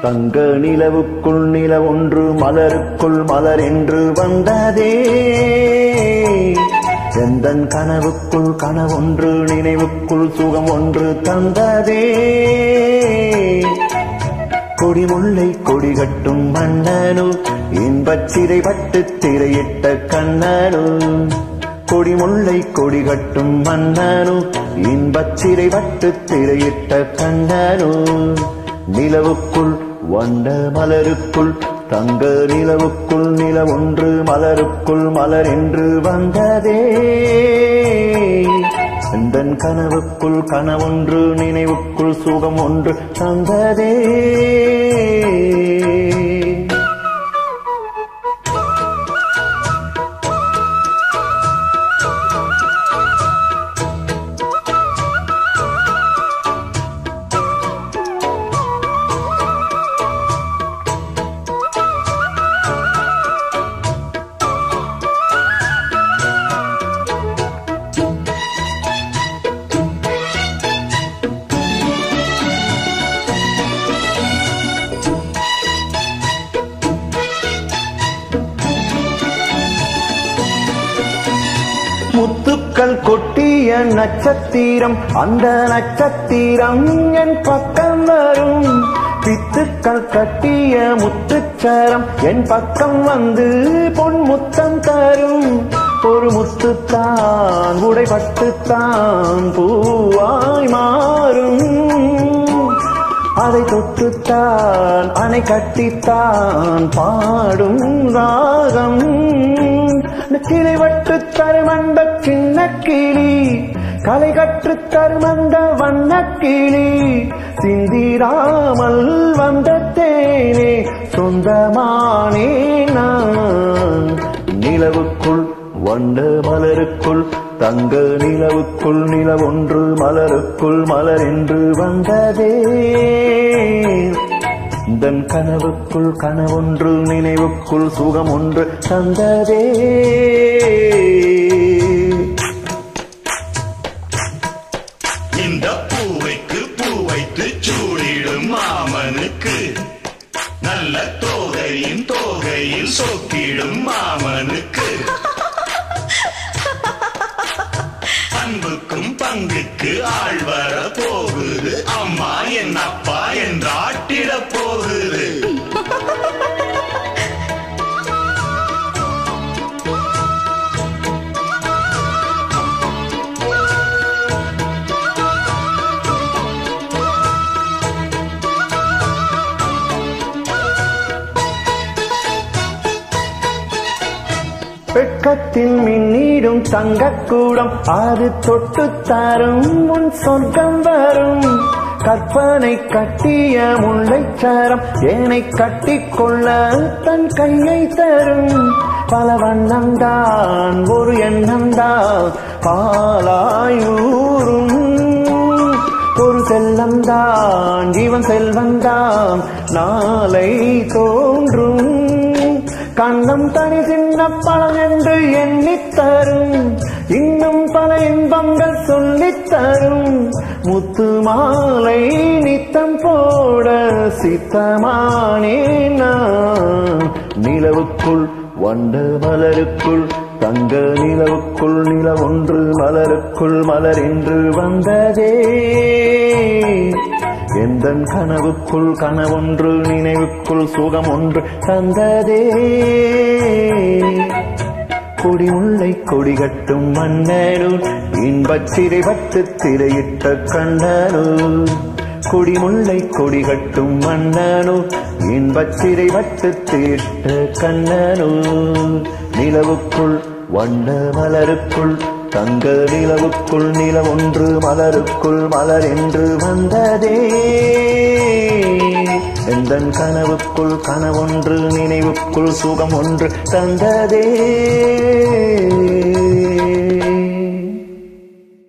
தங்க நிலவுக்குள் நிலவொன்று மலருக்குள் மலர் என்று வந்ததே எந்தன் கனவுக்குள் கனவொன்று நினைவுக்குள் சுகம் ஒன்று தந்ததே கொடிமுல்லை கொடிகட்டும் மன்னனு இன்பச்சிறை பட்டு திரையிட்ட கண்ணனு கொடிமுல்லை கொடிகட்டும் மன்னனு இன்பச்சிறை பட்டு திரையிட்ட கண்ணனு நிலவுக்குள் வந்த மலருக்குள் தங்க நிலவுக்குள் நிலவொன்று மலருக்குள் மலர் என்று வந்ததே எந்தன் கனவுக்குள் கனவொன்று நினைவுக்குள் சுகம் ஒன்று தந்ததே முத்துக்கள் கொட்டிய நட்சத்திரம் அந்த நட்சத்திரம் என் பக்கம் வரும் பித்துக்கள் கட்டிய முத்துச்சரம் என் பக்கம் வந்து பொன் முத்தம் தரும் ஒரு முத்துத்தான் உடைபட்டுத்தான் பூவாய் மாறும் அதை தொட்டுத்தான் அணை கட்டித்தான் பாடும் ராகம் கிளை வட்டு தருமந்த சின்ன கிளி கலை கற்று தருமந்த வண்ண கிளி சிந்திராமல் வந்த தேனே சொந்தமானே நான் நிலவுக்குள் வந்த மலருக்குள் தங்க நிலவுக்குள் நிலவொன்று மலருக்குள் மலர் என்று வந்ததே தன் கனவுக்குள் கனவொன்று நினைவுக்குள் சுகம் ஒன்று தந்ததே இந்த பூவைக்கு பூ வைத்து சூடிடும் மாமனுக்கு நல்ல தோகையின் தோகையில் சொக்கிடும் மாமனுக்கு அன்புக்கும் பங்குக்கு ஆள் வர போகுது அம்மா என் அப்பா என்றாட்டிட போகுது வெட்கத்தில் மின்னிடும் தங்கக்கூடம் அது தொட்டு தரும் உன் சொர்க்கம் வரும் கற்பனை கட்டிய முல்லைச்சாரம் ஏனை கட்டிக்கொள்ள தன் கையை தரும் பல வண்ணம்தான் ஒரு எண்ணம்தான் பாலாயூரும் ஒரு செல்லம்தான் ஜீவன் செல்வந்தான் நாளை தோன்றும் கண்ணம் தனி சின்ன பழம் என்று எண்ணித்தரும் இன்னும் பல இன்பங்கள் சொல்லித்தரும் முத்து மாலை நித்தம் போட சித்தமானே நான் நிலவுக்குள் வந்த மலருக்குள் தங்க நிலவுக்குள் நிலவொன்று மலருக்குள் மலர் என்று வந்ததே எந்தன் கனவுக்குள் கனவொன்று நினைவுக்குள் சுகம் ஒன்று தந்ததே கொடிமுல்லை கொடிகட்டும் மன்னனு இன்பச்சிறை பட்டு திரையிட்ட கண்ணனு கொடிமுல்லை கொடிகட்டும் மன்னனு இன்பச்சிறை பட்டு திரையிட்ட கண்ணனு நிலவுக்குள் வண்ண மலருக்குள் தங்க நிலவுக்குள் நிலவொன்று மலருக்குள் மலர் என்று வந்ததே எந்தன் கனவுக்குள் கனவொன்று நினைவுக்குள் சுகம் ஒன்று தந்ததே